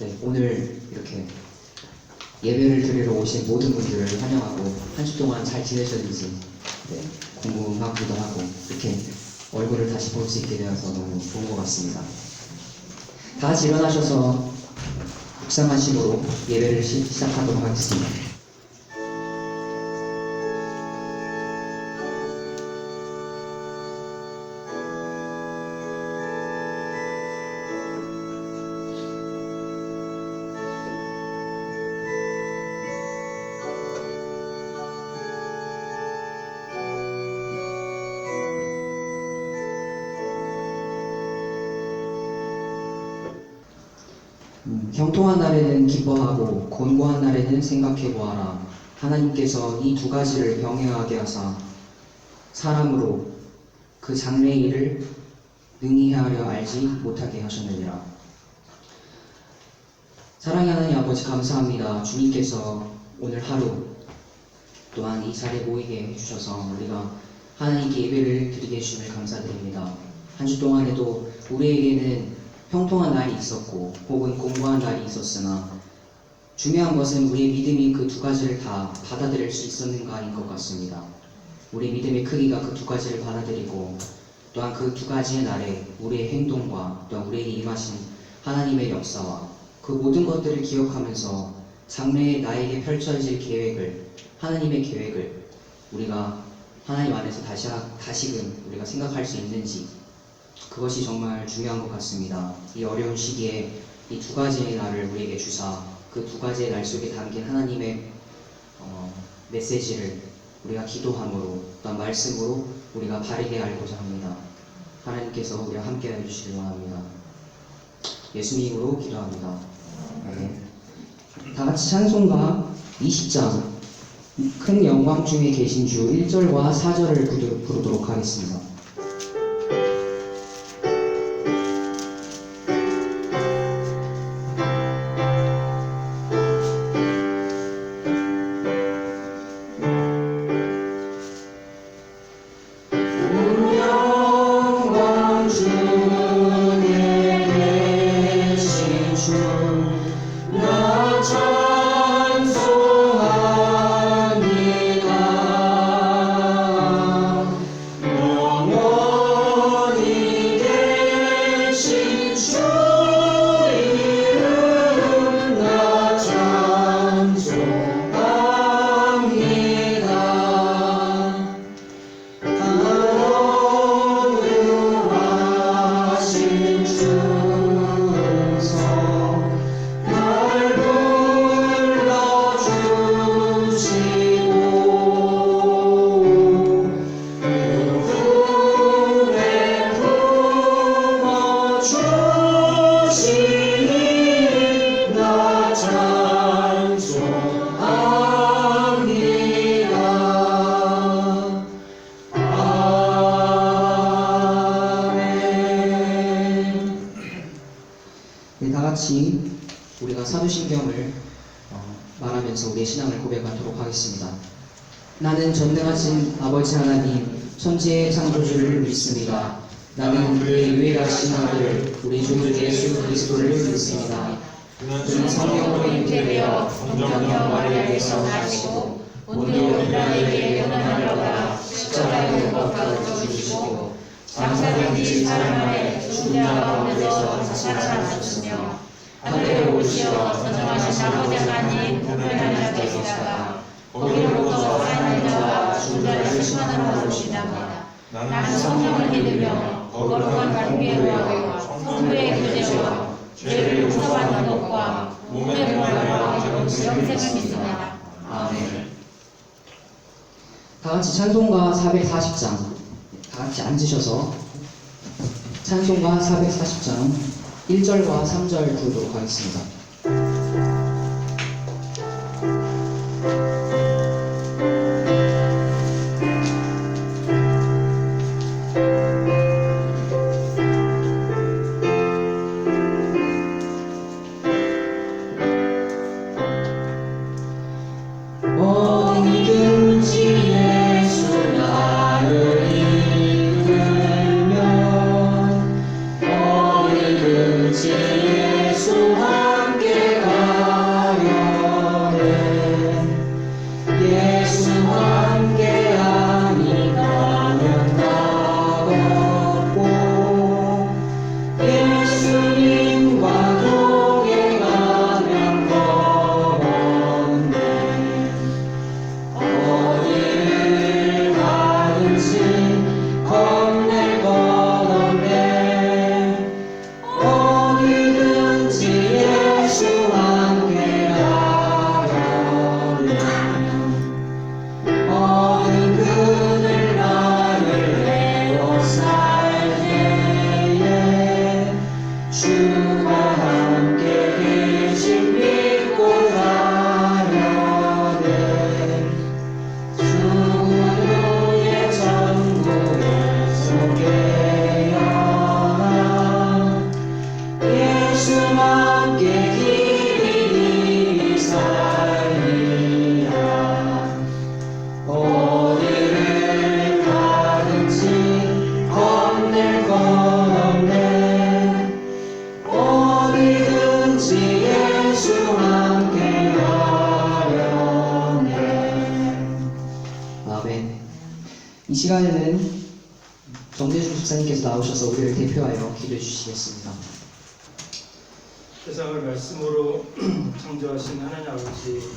네, 오늘 이렇게 예배를 드리러 오신 모든 분들을 환영하고 한 주 동안 잘 지내셨는지 궁금하기도 하고 이렇게 얼굴을 다시 볼 수 있게 되어서 너무 좋은 것 같습니다. 다 같이 일어나셔서 묵상하심으로 예배를 시작하도록 하겠습니다. 형통한 날에는 기뻐하고 곤고한 날에는 생각해보아라. 하나님께서 이 두 가지를 병행하게 하사 사람으로 그 장래의 일을 능히 하려 알지 못하게 하셨느니라. 사랑의 하나님 아버지 감사합니다. 주님께서 오늘 하루 또한 이 자리에 모이게 해주셔서 우리가 하나님께 예배를 드리게 해주심을 감사드립니다. 한 주 동안에도 우리에게는 형통한 날이 있었고 혹은 공고한 날이 있었으나 중요한 것은 우리의 믿음이 그 두 가지를 다 받아들일 수 있었는가인 것 같습니다. 우리의 믿음의 크기가 그 두 가지를 받아들이고 또한 그 두 가지의 날에 우리의 행동과 또한 우리에게 임하신 하나님의 역사와 그 모든 것들을 기억하면서 장래에 나에게 펼쳐질 계획을, 하나님의 계획을 우리가 하나님 안에서 다시금 우리가 생각할 수 있는지, 그것이 정말 중요한 것 같습니다. 이 어려운 시기에 이 두 가지의 날을 우리에게 주사 그 두 가지의 날 속에 담긴 하나님의 메시지를 우리가 기도함으로 또한 말씀으로 우리가 바르게 알고자 합니다. 하나님께서 우리와 함께 해주시길 원합니다. 예수님으로 기도합니다. 네. 다 같이 찬송가 20장 큰 영광 중에 계신 주 1절과 4절을 부르도록 하겠습니다. 다같이 우리가 사도신경을 말하면서 우리의 신앙을 고백하도록 하겠습니다. 나는 전능하신 아버지 하나님 천지의 창조주를 믿습니다. 나는 그의 유일하신 아들 우리 주 예수 그리스도를 믿습니다. 그는 성령으로 잉태되어 성령과 마리아에게서 나시고 본디오 빌라에게 연단을 받아 십자가에 못 박혀 죽으시고 장사된 지 사흘 만에 죽은 자 가운데서 살아나셨으며 하늘에 오르시어 전능하신 아버지 하나님 보편한 자에 계시다가 거기로부터 살아있는 자와 죽은 자를 심판하러 오시나이다. 나는 성령을 믿으며 거룩한 공의에 구하고 성부의 교제와 죄를 용서받는 것과 몸의 부활과 영생을 믿습니다. 아멘. 다같이 찬송가 440장 다같이 앉으셔서 찬송가 440장 1절과 3절 부르도록 하겠습니다. 예수 함께 이 시간에는 정대중 집사님께서 나오셔서 우리를 대표하여 기도해 주시겠습니다. 세상을 말씀으로 창조하신 하나님 아버지,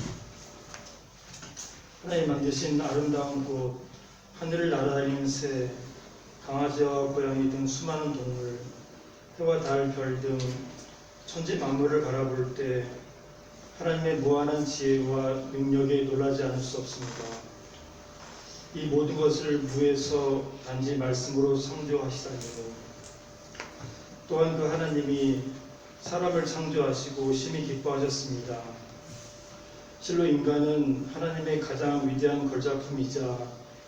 하나님 만드신 아름다운 곳, 하늘을 날아다니는 새, 강아지와 고양이 등 수많은 동물, 해와 달, 별 등 천지 만물을 바라볼 때 하나님의 무한한 지혜와 능력에 놀라지 않을 수 없습니다. 이 모든 것을 무에서 단지 말씀으로 창조하시다니, 또한 그 하나님이 사람을 창조하시고 심히 기뻐하셨습니다. 실로 인간은 하나님의 가장 위대한 걸작품이자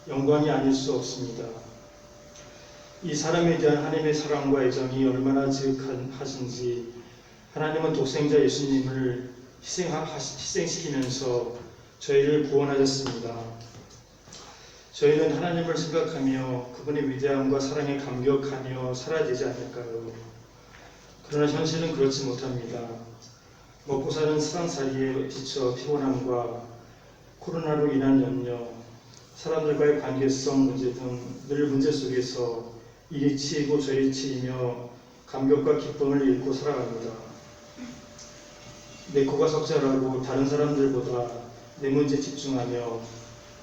영광이 아닐 수 없습니다. 이 사람에 대한 하나님의 사랑과 애정이 얼마나 지극하신지 하나님은 독생자 예수님을 희생시키면서 저희를 구원하셨습니다. 저희는 하나님을 생각하며 그분의 위대함과 사랑에 감격하며 살아야 되지 않을까요? 그러나 현실은 그렇지 못합니다. 먹고 사는 세상살이에 지쳐 피곤함과 코로나로 인한 염려, 사람들과의 관계성 문제 등 늘 문제 속에서 이리 치이고 저리 치이며 감격과 기쁨을 잃고 살아갑니다. 내 코가 석자라고 다른 사람들보다 내 문제에 집중하며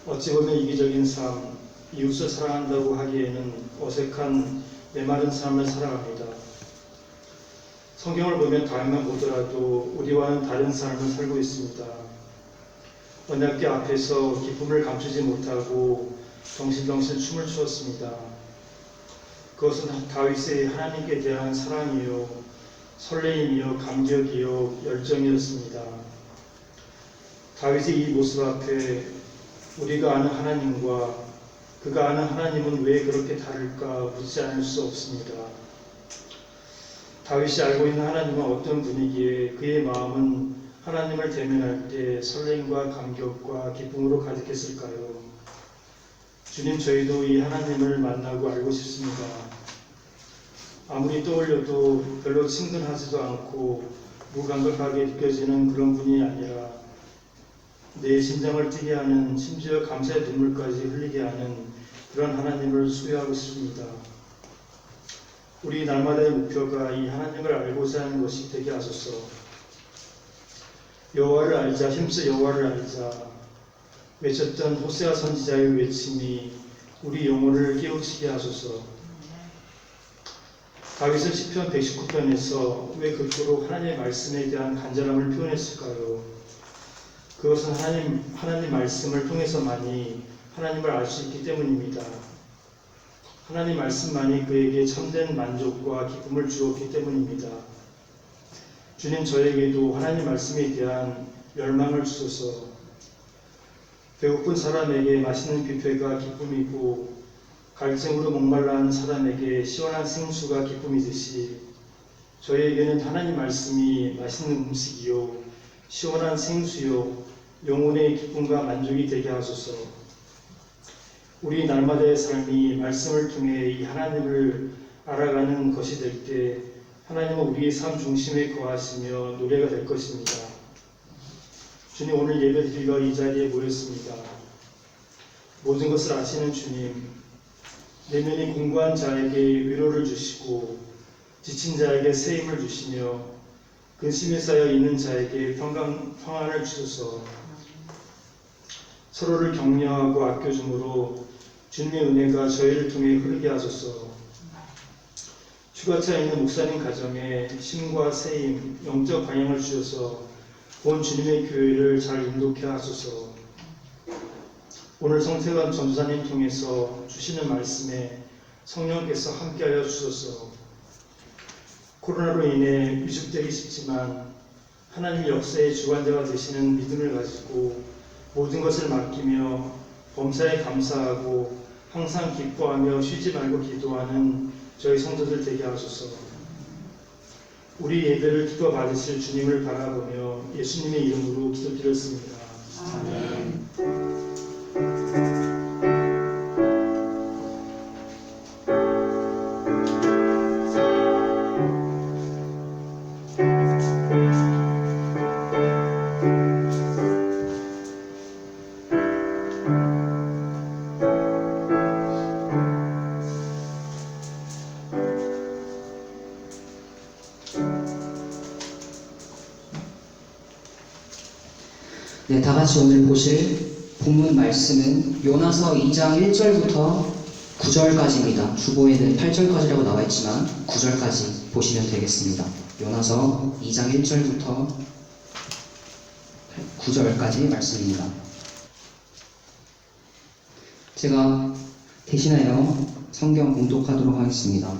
어찌 보면 이기적인 삶, 이웃을 사랑한다고 하기에는 어색한 메마른 삶을 살아갑니다. 성경을 보면 다음만 보더라도 우리와는 다른 삶을 살고 있습니다. 언약궤 앞에서 기쁨을 감추지 못하고 덩실덩실 춤을 추었습니다. 그것은 다윗의 하나님께 대한 사랑이요, 설레임이요, 감격이요, 열정이었습니다. 다윗의 이 모습 앞에 우리가 아는 하나님과 그가 아는 하나님은 왜 그렇게 다를까 묻지 않을 수 없습니다. 다윗이 알고 있는 하나님은 어떤 분이기에 그의 마음은 하나님을 대면할 때 설렘과 감격과 기쁨으로 가득했을까요? 주님, 저희도 이 하나님을 만나고 알고 싶습니다. 아무리 떠올려도 별로 친근하지도 않고 무감각하게 느껴지는 그런 분이 아니라 내 심장을 뛰게 하는, 심지어 감사의 눈물까지 흘리게 하는 그런 하나님을 소유하고 싶습니다. 우리 날마다의 목표가 이 하나님을 알고자 하는 것이 되게 하소서. 여호와를 알자, 힘써 여호와를 알자 외쳤던 호세아 선지자의 외침이 우리 영혼을 깨우치게 하소서. 다윗은 시편 119편에서 왜 그토록 하나님의 말씀에 대한 간절함을 표현했을까요? 그것은 하나님 말씀을 통해서만이 하나님을 알 수 있기 때문입니다. 하나님 말씀만이 그에게 참된 만족과 기쁨을 주었기 때문입니다. 주님, 저에게도 하나님 말씀에 대한 열망을 주소서. 배고픈 사람에게 맛있는 뷔페가 기쁨이고 갈증으로 목말라 하는 사람에게 시원한 생수가 기쁨이듯이 저희에게는 하나님 말씀이 맛있는 음식이요, 시원한 생수요, 영혼의 기쁨과 만족이 되게 하소서. 우리 날마다의 삶이 말씀을 통해 이 하나님을 알아가는 것이 될 때 하나님은 우리의 삶 중심에 거하시며 노래가 될 것입니다. 주님, 오늘 예배드리러 이 자리에 모였습니다. 모든 것을 아시는 주님, 내면이 공고한 자에게 위로를 주시고 지친 자에게 새 힘을 주시며 근심에 쌓여 있는 자에게 평안을 주소서. 서로를 격려하고 아껴줌으로 주님의 은혜가 저희를 통해 흐르게 하소서. 휴가차에 있는 목사님 가정에 힘과 새힘, 영적 방향을 주셔서 본 주님의 교회를 잘 인도케 하소서. 오늘 성태관 전도사님 통해서 주시는 말씀에 성령께서 함께하여 주소서. 코로나로 인해 위축되기 쉽지만 하나님 역사의 주관자가 되시는 믿음을 가지고 모든 것을 맡기며 범사에 감사하고 항상 기뻐하며 쉬지 말고 기도하는 저희 성도들 되게 하소서. 우리 예배를 기뻐 받으실 주님을 바라보며 예수님의 이름으로 기도드렸습니다. 아멘. 네, 다 같이 오늘 보실 본문 말씀은 요나서 2장 1절부터 9절까지입니다. 주보에는 8절까지라고 나와 있지만 9절까지 보시면 되겠습니다. 요나서 2장 1절부터 9절까지 말씀입니다. 제가 대신하여 성경 공독하도록 하겠습니다.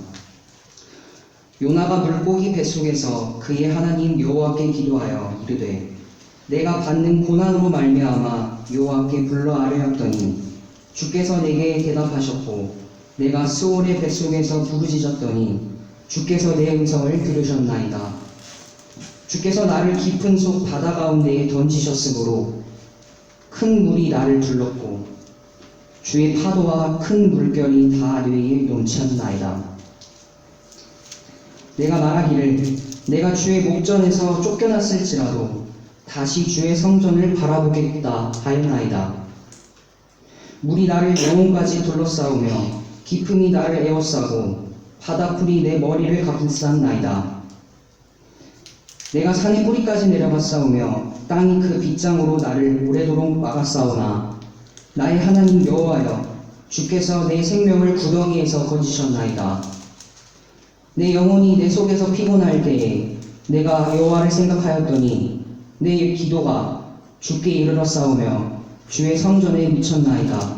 요나가 물고기 뱃속에서 그의 하나님 여호와께 기도하여 이르되 내가 받는 고난으로 말미암아 여호와께 불러 아뢰었더니 주께서 내게 대답하셨고 내가 스올의 뱃속에서 부르짖었더니 주께서 내 음성을 들으셨나이다. 주께서 나를 깊은 속 바다 가운데에 던지셨으므로 큰 물이 나를 둘렀고 주의 파도와 큰 물결이 다 뇌에 넘쳤나이다. 내가 말하기를 내가 주의 목전에서 쫓겨났을지라도 다시 주의 성전을 바라보겠다 하였나이다. 물이 나를 영혼까지 둘러싸우며 깊음이 나를 에워싸고 바다풀이 내 머리를 감쌌나이다. 내가 산의 뿌리까지 내려갔사오며 땅이 그 빗장으로 나를 오래도록 막았사오나 나의 하나님 여호와여 주께서 내 생명을 구덩이에서 건지셨나이다. 내 영혼이 내 속에서 피곤할 때에 내가 여호와를 생각하였더니 내 기도가 주께 이르렀사오며 주의 성전에 미쳤나이다.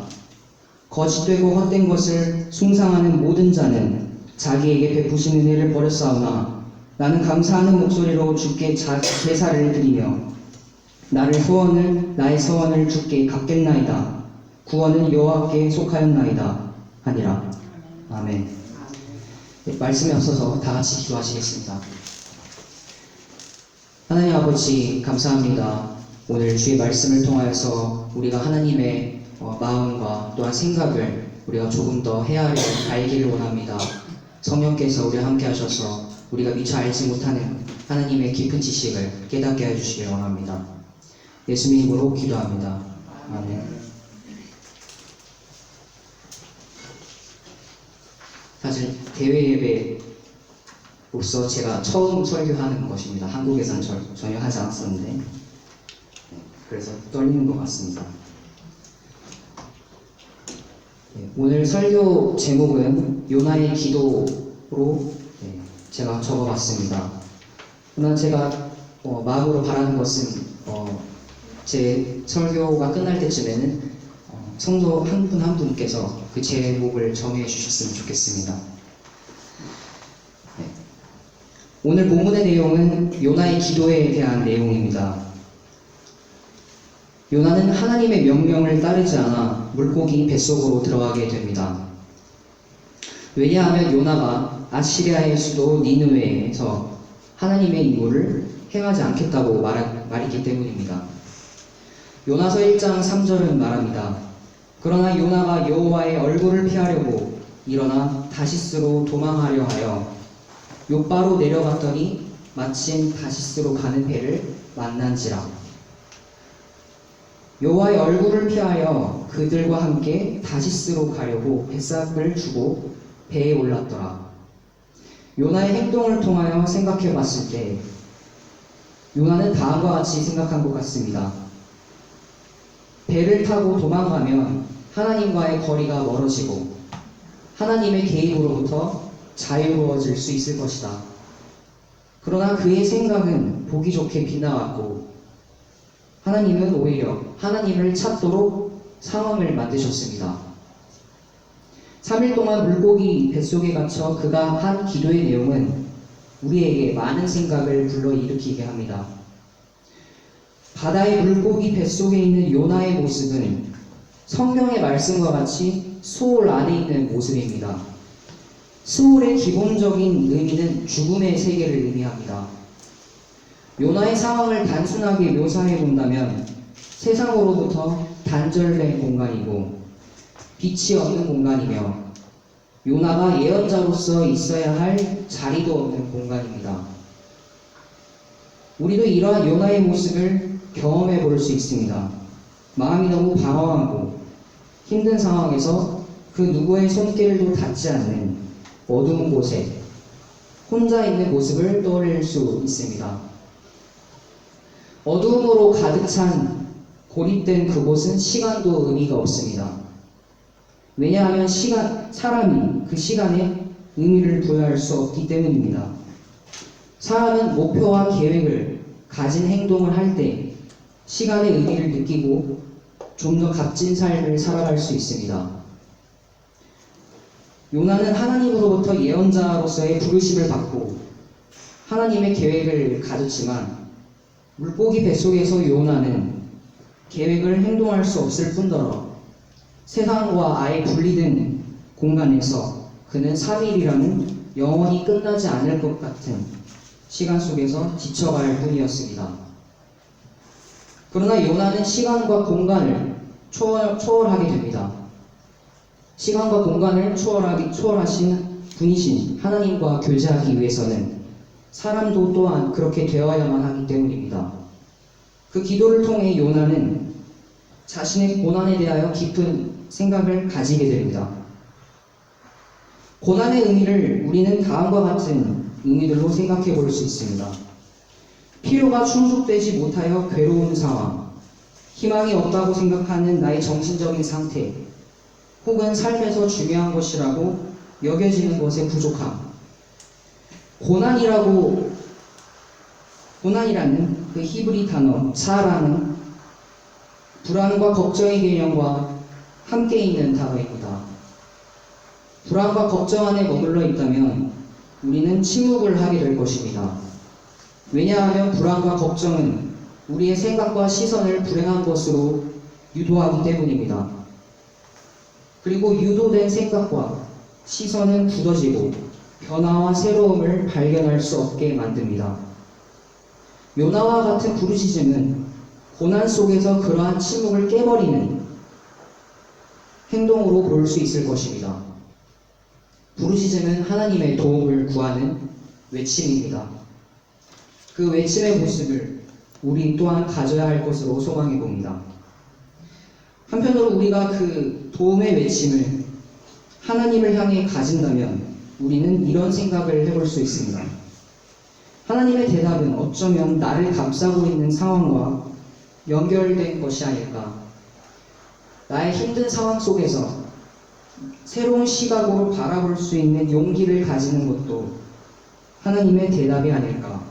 거짓되고 헛된 것을 숭상하는 모든 자는 자기에게 베푸신 은혜를 버렸사오나 나는 감사하는 목소리로 주께 제사를 드리며 나의 서원을 주께 갚겠나이다. 구원은 여호와께 속하였나이다 하니라. 아멘. 네, 말씀에 앞서서 다 같이 기도하시겠습니다. 하나님 아버지 감사합니다. 오늘 주의 말씀을 통하여서 우리가 하나님의 마음과 또한 생각을 우리가 조금 더 헤아려 알기를 원합니다. 성령께서 우리와 함께 하셔서 우리가 미처 알지 못하는 하나님의 깊은 지식을 깨닫게 해주시길 원합니다. 예수님 이름으로 기도합니다. 아멘. 사실 대회 예배로서 제가 처음 설교하는 것입니다. 한국에서는 전혀 하지 않았었는데 그래서 떨리는 것 같습니다. 오늘 설교 제목은 요나의 기도로 제가 적어봤습니다. 그러나 제가 마음으로 바라는 것은 제 설교가 끝날 때쯤에는 성도 한 분 한 분께서 그 제목을 정해 주셨으면 좋겠습니다. 오늘 본문의 내용은 요나의 기도에 대한 내용입니다. 요나는 하나님의 명령을 따르지 않아 물고기 뱃속으로 들어가게 됩니다. 왜냐하면 요나가 아시리아의 수도 니느웨에서 하나님의 임무를 행하지 않겠다고 말했기 때문입니다. 요나서 1장 3절은 말합니다. 그러나 요나가 여호와의 얼굴을 피하려고 일어나 다시스로 도망하려 하여 욥바로 내려갔더니 마침 다시스로 가는 배를 만난지라. 여호와의 얼굴을 피하여 그들과 함께 다시스로 가려고 뱃삭을 주고 배에 올랐더라. 요나의 행동을 통하여 생각해 봤을 때 요나는 다음과 같이 생각한 것 같습니다. 배를 타고 도망가면 하나님과의 거리가 멀어지고 하나님의 개입으로부터 자유로워질 수 있을 것이다. 그러나 그의 생각은 보기 좋게 빗나갔고 하나님은 오히려 하나님을 찾도록 상황을 만드셨습니다. 3일 동안 물고기 뱃속에 갇혀 그가 한 기도의 내용은 우리에게 많은 생각을 불러일으키게 합니다. 바다의 물고기 뱃속에 있는 요나의 모습은 성경의 말씀과 같이 수올 안에 있는 모습입니다. 수올의 기본적인 의미는 죽음의 세계를 의미합니다. 요나의 상황을 단순하게 묘사해 본다면 세상으로부터 단절된 공간이고 빛이 없는 공간이며 요나가 예언자로서 있어야 할 자리도 없는 공간입니다. 우리도 이러한 요나의 모습을 경험해 볼 수 있습니다. 마음이 너무 방황하고 힘든 상황에서 그 누구의 손길도 닿지 않는 어두운 곳에 혼자 있는 모습을 떠올릴 수 있습니다. 어두움으로 가득 찬 고립된 그곳은 시간도 의미가 없습니다. 왜냐하면 사람이 그 시간에 의미를 부여할 수 없기 때문입니다. 사람은 목표와 계획을 가진 행동을 할 때 시간의 의미를 느끼고 좀 더 값진 삶을 살아갈 수 있습니다. 요나는 하나님으로부터 예언자로서의 부르심을 받고 하나님의 계획을 가졌지만 물고기 뱃속에서 요나는 계획을 행동할 수 없을 뿐더러 세상과 아예 분리된 공간에서 그는 3일이라는 영원히 끝나지 않을 것 같은 시간 속에서 지쳐갈 뿐이었습니다. 그러나 요나는 시간과 공간을 초월하게 됩니다. 시간과 공간을 초월하신 분이신 하나님과 교제하기 위해서는 사람도 또한 그렇게 되어야만 하기 때문입니다. 그 기도를 통해 요나는 자신의 고난에 대하여 깊은 생각을 가지게 됩니다. 고난의 의미를 우리는 다음과 같은 의미들로 생각해 볼 수 있습니다. 필요가 충족되지 못하여 괴로운 상황, 희망이 없다고 생각하는 나의 정신적인 상태, 혹은 삶에서 중요한 것이라고 여겨지는 것의 부족함, 고난이라는 그 히브리 단어 사라는 불안과 걱정의 개념과 함께 있는 단어입니다. 불안과 걱정 안에 머물러 있다면 우리는 침묵을 하게 될 것입니다. 왜냐하면 불안과 걱정은 우리의 생각과 시선을 불행한 것으로 유도하기 때문입니다. 그리고 유도된 생각과 시선은 굳어지고 변화와 새로움을 발견할 수 없게 만듭니다. 요나와 같은 부르짖음은 고난 속에서 그러한 침묵을 깨버리는 행동으로 볼 수 있을 것입니다. 부르짖음은 하나님의 도움을 구하는 외침입니다. 그 외침의 모습을 우리 또한 가져야 할 것으로 소망해 봅니다. 한편으로 우리가 그 도움의 외침을 하나님을 향해 가진다면 우리는 이런 생각을 해볼 수 있습니다. 하나님의 대답은 어쩌면 나를 감싸고 있는 상황과 연결된 것이 아닐까. 나의 힘든 상황 속에서 새로운 시각으로 바라볼 수 있는 용기를 가지는 것도 하나님의 대답이 아닐까.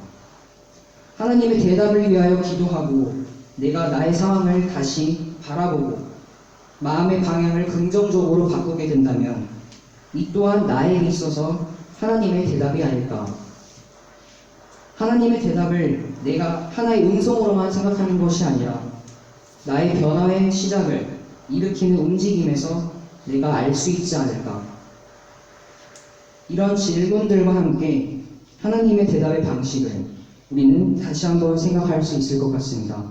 하나님의 대답을 위하여 기도하고 내가 나의 상황을 다시 바라보고 마음의 방향을 긍정적으로 바꾸게 된다면 이 또한 나에게 있어서 하나님의 대답이 아닐까. 하나님의 대답을 내가 하나의 음성으로만 생각하는 것이 아니라 나의 변화의 시작을 일으키는 움직임에서 내가 알 수 있지 않을까. 이런 질문들과 함께 하나님의 대답의 방식을 우리는 다시 한번 생각할 수 있을 것 같습니다.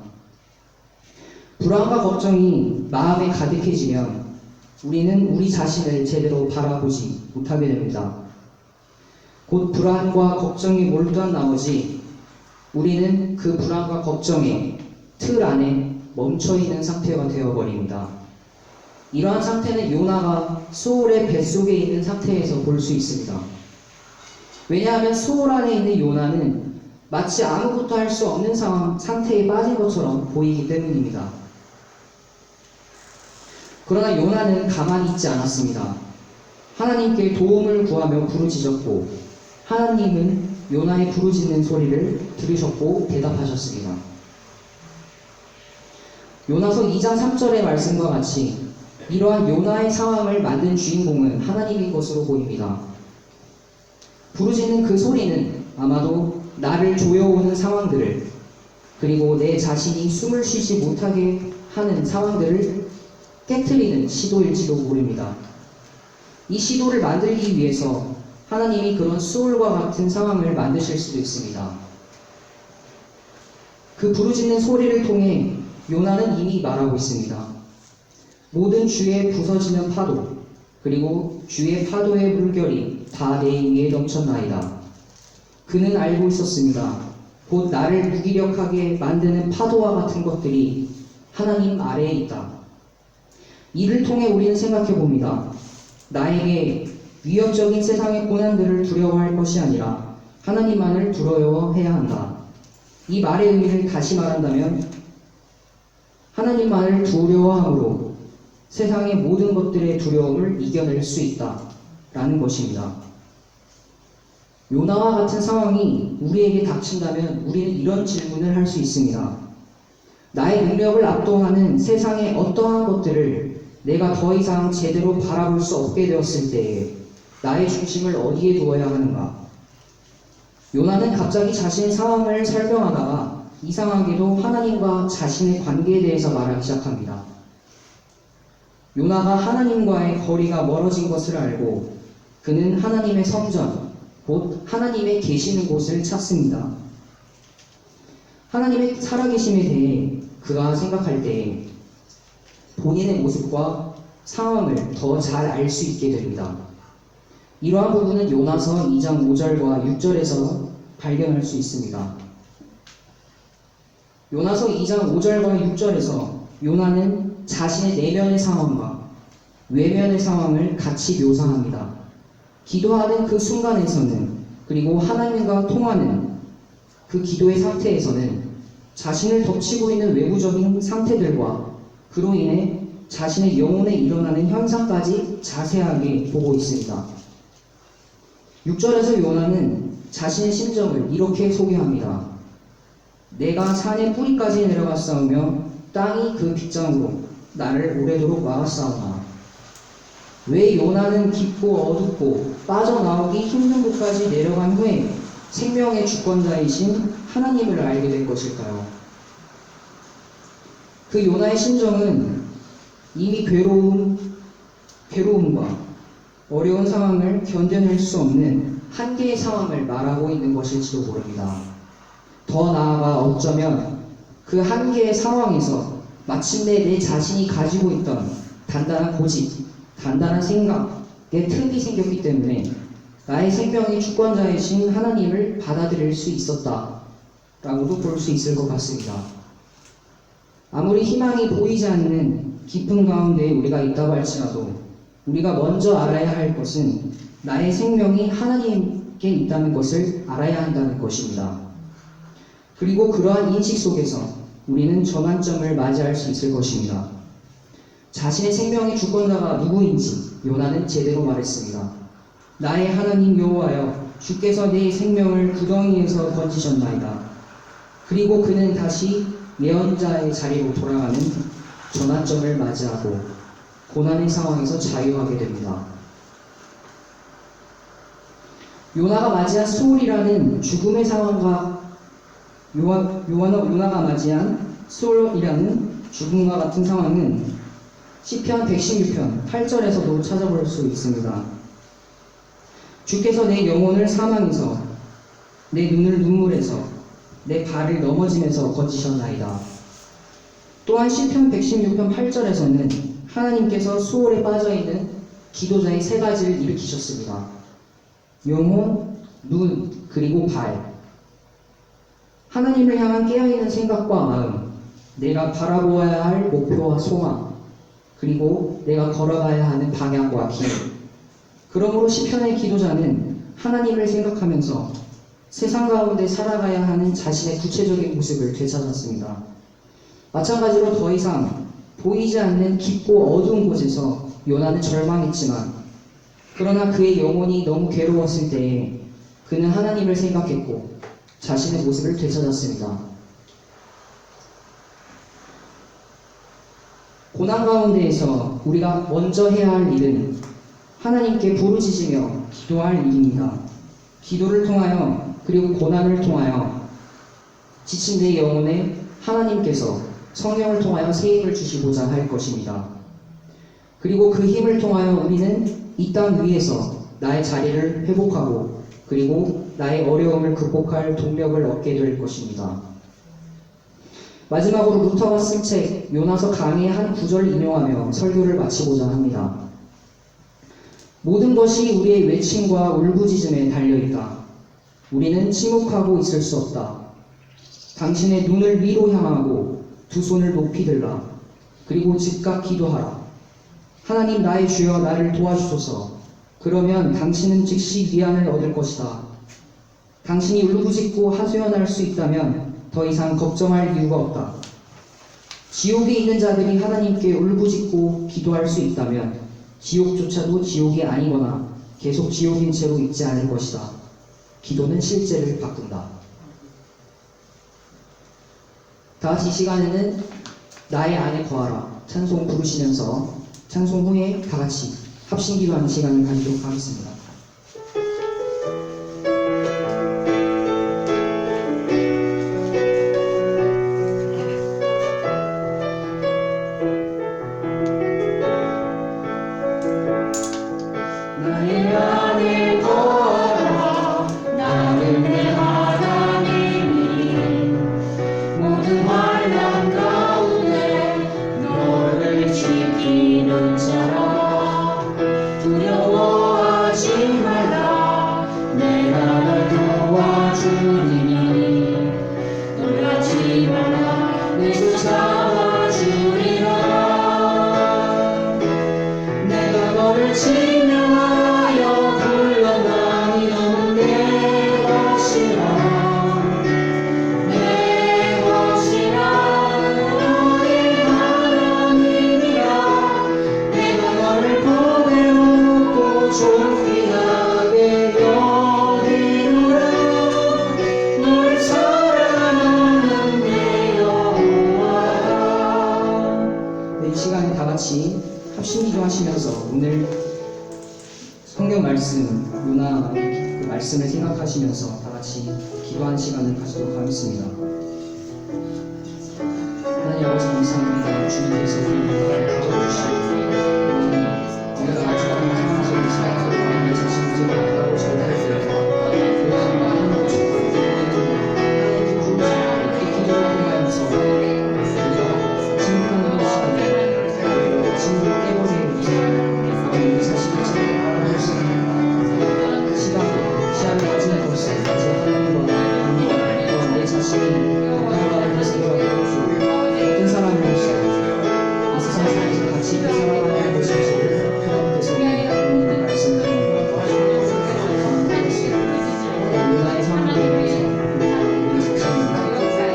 불안과 걱정이 마음에 가득해지면 우리는 우리 자신을 제대로 바라보지 못하게 됩니다. 곧 불안과 걱정이 몰두한 나머지 우리는 그 불안과 걱정의 틀 안에 멈춰있는 상태가 되어버립니다. 이러한 상태는 요나가 수올의 뱃속에 있는 상태에서 볼 수 있습니다. 왜냐하면 수올 안에 있는 요나는 마치 아무것도 할 수 없는 상태에 빠진 것처럼 보이기 때문입니다. 그러나 요나는 가만히 있지 않았습니다. 하나님께 도움을 구하며 부르짖었고 하나님은 요나의 부르짖는 소리를 들으셨고 대답하셨습니다. 요나서 2장 3절의 말씀과 같이 이러한 요나의 상황을 만든 주인공은 하나님인 것으로 보입니다. 부르짖는 그 소리는 아마도 나를 조여오는 상황들을 그리고 내 자신이 숨을 쉬지 못하게 하는 상황들을 깨트리는 시도일지도 모릅니다. 이 시도를 만들기 위해서 하나님이 그런 수울과 같은 상황을 만드실 수도 있습니다. 그 부르짖는 소리를 통해 요나는 이미 말하고 있습니다. 모든 주의 부서지는 파도 그리고 주의 파도의 물결이 다 내 위에 넘쳤나이다. 그는 알고 있었습니다. 곧 나를 무기력하게 만드는 파도와 같은 것들이 하나님 아래에 있다. 이를 통해 우리는 생각해 봅니다. 나에게 위협적인 세상의 고난들을 두려워할 것이 아니라 하나님만을 두려워해야 한다. 이 말의 의미를 다시 말한다면 하나님만을 두려워함으로 세상의 모든 것들의 두려움을 이겨낼 수 있다라는 것입니다. 요나와 같은 상황이 우리에게 닥친다면 우리는 이런 질문을 할 수 있습니다. 나의 능력을 압도하는 세상의 어떠한 것들을 내가 더 이상 제대로 바라볼 수 없게 되었을 때에 나의 중심을 어디에 두어야 하는가? 요나는 갑자기 자신의 상황을 설명하다가 이상하게도 하나님과 자신의 관계에 대해서 말하기 시작합니다. 요나가 하나님과의 거리가 멀어진 것을 알고 그는 하나님의 성전, 곧 하나님의 계시는 곳을 찾습니다. 하나님의 살아계심에 대해 그가 생각할 때 본인의 모습과 상황을 더 잘 알 수 있게 됩니다. 이러한 부분은 요나서 2장 5절과 6절에서 발견할 수 있습니다. 요나서 2장 5절과 6절에서 요나는 자신의 내면의 상황과 외면의 상황을 같이 묘사합니다. 기도하는 그 순간에서는 그리고 하나님과 통하는 그 기도의 상태에서는 자신을 덮치고 있는 외부적인 상태들과 그로 인해 자신의 영혼에 일어나는 현상까지 자세하게 보고 있습니다. 6절에서 요나는 자신의 심정을 이렇게 소개합니다. 내가 산의 뿌리까지 내려갔사오며 땅이 그 빗장으로 나를 오래도록 막았사오나 왜 요나는 깊고 어둡고 빠져나오기 힘든 곳까지 내려간 후에 생명의 주권자이신 하나님을 알게 된 것일까요? 그 요나의 심정은 이미 괴로움과 어려운 상황을 견뎌낼 수 없는 한계의 상황을 말하고 있는 것일지도 모릅니다. 더 나아가 어쩌면 그 한계의 상황에서 마침내 내 자신이 가지고 있던 단단한 고집, 단단한 생각에 틈이 생겼기 때문에 나의 생명의 주권자이신 하나님을 받아들일 수 있었다라고도 볼 수 있을 것 같습니다. 아무리 희망이 보이지 않는 깊은 가운데 우리가 있다고 할지라도 우리가 먼저 알아야 할 것은 나의 생명이 하나님께 있다는 것을 알아야 한다는 것입니다. 그리고 그러한 인식 속에서 우리는 전환점을 맞이할 수 있을 것입니다. 자신의 생명의 주권자가 누구인지 요나는 제대로 말했습니다. 나의 하나님 여호와여, 주께서 내 생명을 구덩이에서 건지셨나이다. 그리고 그는 다시 예언자의 자리로 돌아가는 전환점을 맞이하고 고난의 상황에서 자유하게 됩니다. 요나가 맞이한 소울이라는 죽음의 상황과 요나가 맞이한 소울이라는 죽음과 같은 상황은 시편 116편 8절에서도 찾아볼 수 있습니다. 주께서 내 영혼을 사망에서 내 눈을 눈물에서 내 발을 넘어짐에서 건지셨나이다. 또한 시편 116편 8절에서는 하나님께서 수월에 빠져있는 기도자의 세 가지를 일으키셨습니다. 영혼, 눈, 그리고 발. 하나님을 향한 깨어있는 생각과 마음, 내가 바라보아야 할 목표와 소망, 그리고 내가 걸어가야 하는 방향과 길. 그러므로 시편의 기도자는 하나님을 생각하면서 세상 가운데 살아가야 하는 자신의 구체적인 모습을 되찾았습니다. 마찬가지로 더 이상 보이지 않는 깊고 어두운 곳에서 요나는 절망했지만 그러나 그의 영혼이 너무 괴로웠을 때에 그는 하나님을 생각했고 자신의 모습을 되찾았습니다. 고난 가운데에서 우리가 먼저 해야 할 일은 하나님께 부르짖으며 기도할 일입니다. 기도를 통하여 그리고 고난을 통하여 지친 내 영혼에 하나님께서 성령을 통하여 새 힘을 주시고자 할 것입니다. 그리고 그 힘을 통하여 우리는 이 땅 위에서 나의 자리를 회복하고 그리고 나의 어려움을 극복할 동력을 얻게 될 것입니다. 마지막으로 루터가 쓴 책 요나서 강의 한 구절을 인용하며 설교를 마치고자 합니다. 모든 것이 우리의 외침과 울부짖음에 달려있다. 우리는 침묵하고 있을 수 없다. 당신의 눈을 위로 향하고 두 손을 높이 들라. 그리고 즉각 기도하라. 하나님 나의 주여 나를 도와주소서. 그러면 당신은 즉시 위안을 얻을 것이다. 당신이 울부짖고 하소연할 수 있다면 더 이상 걱정할 이유가 없다. 지옥에 있는 자들이 하나님께 울부짖고 기도할 수 있다면 지옥조차도 지옥이 아니거나 계속 지옥인 채로 있지 않을 것이다. 기도는 실제를 바꾼다. 다 같이 이 시간에는 나의 안에 거하라 찬송 부르시면서 찬송 후에 다 같이 합심 기도하는 시간을 가지도록 하겠습니다. 나의 안에 거하라 나는 내 하나님이 모든 환난 가운데 너를 지키는 자라 두려워하지 말라 내가 널 도와주리니 놀라지 말라 내 손 잡아주리라 내가 너를 지명하여 불러나니 너는 내 것이라 내 것이라 너의 하나님이라 내가 너를 보배롭고 존귀하게 여기노라 너를 사랑하는 내 여호와라. 네, 이 시간에 다 같이 합심 기도하시면서 오늘 성경 말씀, 요나 그 말씀을 생각하시면서 다 같이 기도하는 시간을 가지도록 하겠습니다. 하나님 아버지 감사합니다. 주님께서 우리를 가져주시고 우리가 가져가는 상황 속에서 하나님의 자신을 알아보고 잘 살때 우리가 많은 것을 하나님 부르시고 기도를 통하여서 우리가 진국하는 시간에 진국 깨버리는 우리 자신을 잘 알아볼 수 있는 시간을 가지는 것을 이제 하나님과 또한 내 자신이 건강하다는 생각을 하고 어떤 사람으로서 이 세상 속에서 같이 살아가는 것을 하나님께서 우리의 말씀을 통해 문화의 상황에 대해서 우리 자신을 영원히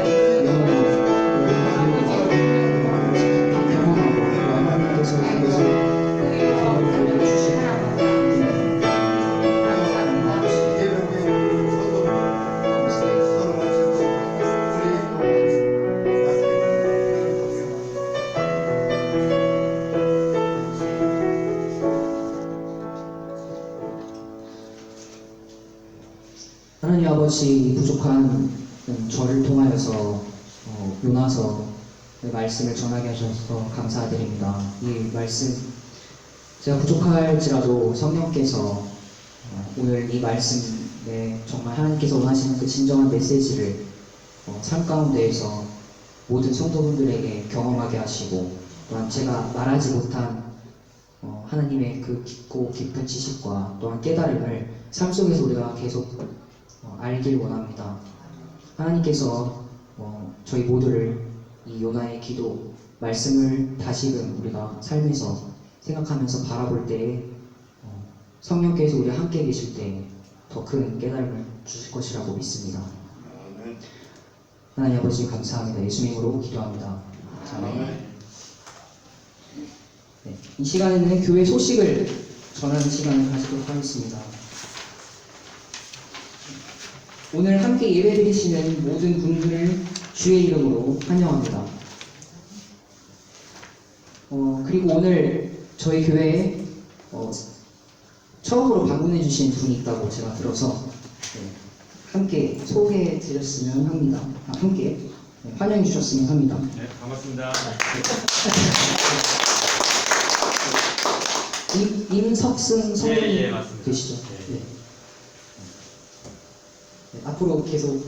경험하고 하나님께서 그것을 알려주시고 하나님 아버지 부족한 저를 통하여서 요나서 말씀을 전하게 하셔서 감사드립니다. 이 말씀 제가 부족할지라도 성령께서 오늘 이 말씀에 정말 하나님께서 원하시는 그 진정한 메시지를 삶 가운데에서 모든 성도분들에게 경험하게 하시고 또한 제가 말하지 못한 하나님의 그 깊고 깊은 지식과 또한 깨달음을 삶 속에서 우리가 계속 알길 원합니다. 하나님께서 저희 모두를 이 요나의 기도 말씀을 다시금 우리가 삶에서 생각하면서 바라볼 때에 성령께서 우리 함께 계실 때 더 큰 깨달음을 주실 것이라고 믿습니다. 하나님 아버지 감사합니다. 예수님으로 기도합니다. 아멘. 네, 이 시간에는 교회 소식을 전하는 시간을 가지도록 하겠습니다. 오늘 함께 예배드리시는 모든 분들을 주의 이름으로 환영합니다. 그리고 오늘 저희 교회에 처음으로 방문해 주신 분이 있다고 제가 들어서 함께 소개해 드렸으면 합니다. 함께 환영해 주셨으면 합니다. 네, 반갑습니다. 임석승 성도님 예, 맞습니다. 되시죠? 네. 네. 네, 앞으로 계속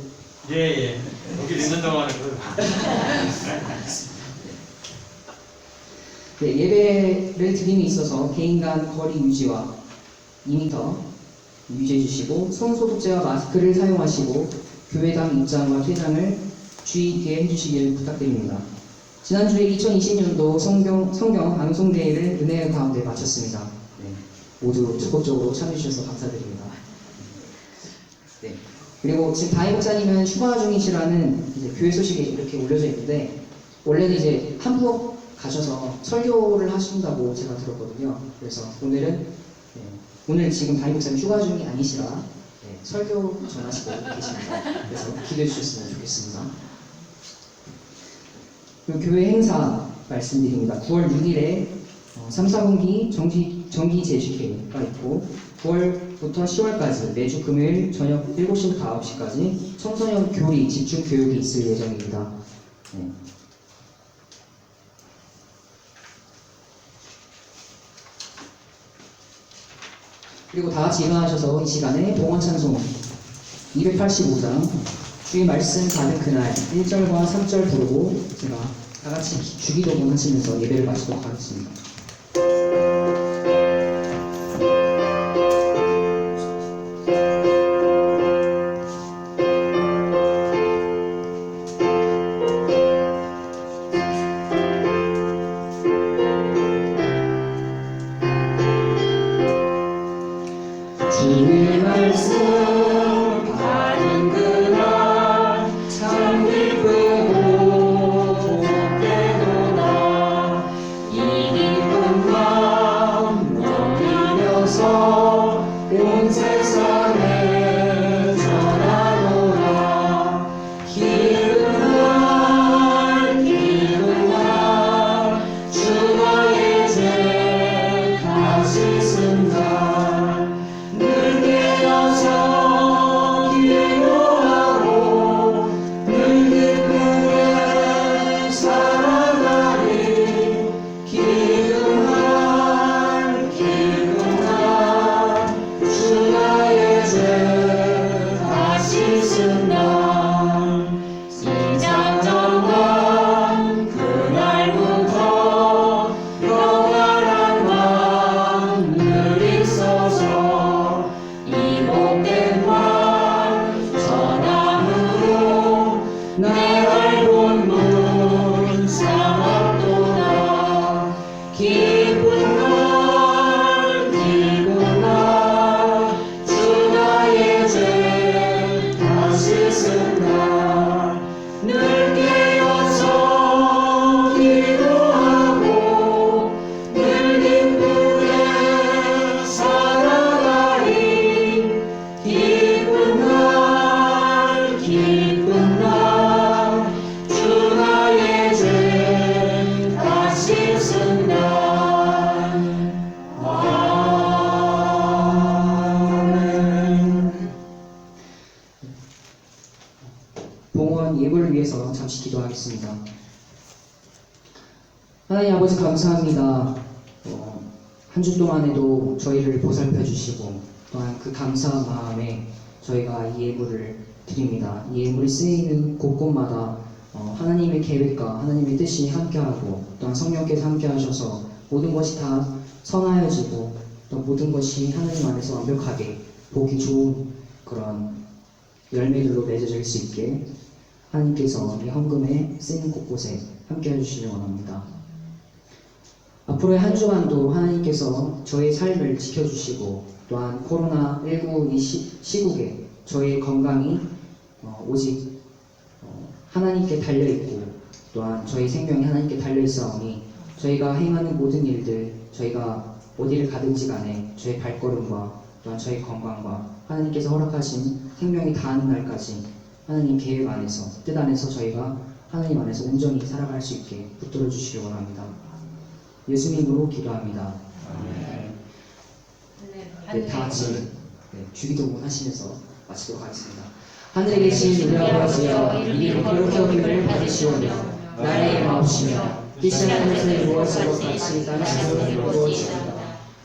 예. 여기 있는 동안은 네, 예배를 드림에 있어서 개인 간 거리 유지와 2m 유지해 주시고 손 소독제와 마스크를 사용하시고 교회당 입장과 퇴장을 주의 있게 해주시길 부탁드립니다. 지난주에 2020년도 성경 방송대회를 은혜의 가운데 마쳤습니다. 네, 모두 적극적으로 참여해주셔서 감사드립니다. 네, 그리고 지금 다혜 목사님은 휴가 중이시라는 이제 교회 소식이 이렇게 올려져 있는데 원래는 이제 한국 가셔서 설교를 하신다고 제가 들었거든요. 그래서 오늘은 오늘 지금 담임 목사님 휴가 중이 아니시라 설교 전하시고 계십니다. 그래서 기도해 주셨으면 좋겠습니다. 교회 행사 말씀드립니다. 9월 6일에 3, 4분기 정기 제주회가 있고 9월부터 10월까지 매주 금요일 저녁 7시부터 9시까지 청소년 교리 집중 교육이 있을 예정입니다. 네. 그리고 다 같이 일어나셔서 이 시간에 봉헌 찬송 285장 주의 말씀 받은 그날 1절과 3절 부르고 제가 다 같이 주기도문 하시면서 예배를 마치도록 하겠습니다. 주의 말씀 받은 그날 참 기쁘고 복되도다. 이 기쁜 마음 넘기면서 온 세상에 전하노라. 기쁜 날 주의 죄 다시 쓴다. 나를 본문 삼았도다. 기쁜 날 주 나의 죄 다시 쓴다. 늘 깨어서 기도하고 늘 기쁘게 살아가리. 기쁜 날 주 나의 죄 다시 쓴다. 아멘. 봉헌 예물을 위해서 잠시 기도하겠습니다. 하나님 아버지 감사합니다. 한 주 동안에도 저희를 보살펴 주시고 또한 그 감사한 마음에 저희가 이 예물을 드립니다. 이 예물이 쓰이는 곳곳마다 하나님의 계획과 하나님의 뜻이 함께하고 또한 성령께서 함께하셔서 모든 것이 다 선하여지고 또 모든 것이 하나님 안에서 완벽하게 보기 좋은 그런 열매들로 맺어질 수 있게 하나님께서 이 헌금에 쓰이는 곳곳에 함께해 주시길 원합니다. 앞으로의 한 주간도 하나님께서 저의 삶을 지켜주시고 또한 코로나19 이 시국에 저의 건강이 오직 하나님께 달려있고 또한 저희 생명이 하나님께 달려있사오니 저희가 행하는 모든 일들 저희가 어디를 가든지 간에 저희 발걸음과 또한 저희 건강과 하나님께서 허락하신 생명이 다하는 날까지 하나님 계획 안에서 뜻 안에서 저희가 하나님 안에서 온전히 살아갈 수 있게 붙들어 주시길 원합니다. 예수님으로 기도합니다. 네, 다 같이 주기도문 하시면서 마치도록 하겠습니다. 하늘에 계신 우리 아버지여 이름이 거룩히 여김을 받으시오며 나라의 마옵시며 뜻이 하늘에서 이루어진 것 같이 땅에서도 이루어지이다.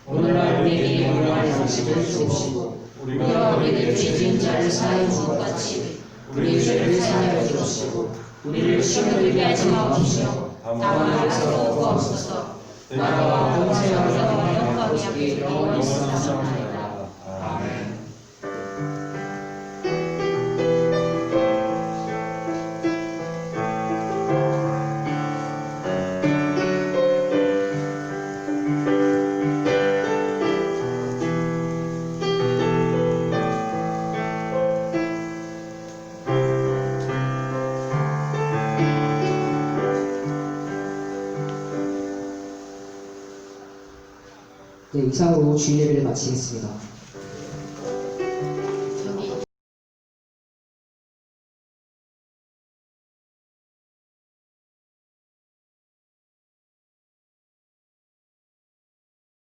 오늘날 우리에게 용서할 양식을 주옵시고 우리가 우리에게 죄 지은 자를 사하여 준 것 같이 우리 죄를 사하여 주옵시고 우리를 시험에 들게 하지 마옵시며 다만 악에서 구하옵소서. 나라와 권세와 영광이 영원히 있사옵나이다. 아멘. 네, 이상으로 주일 예배를 마치겠습니다.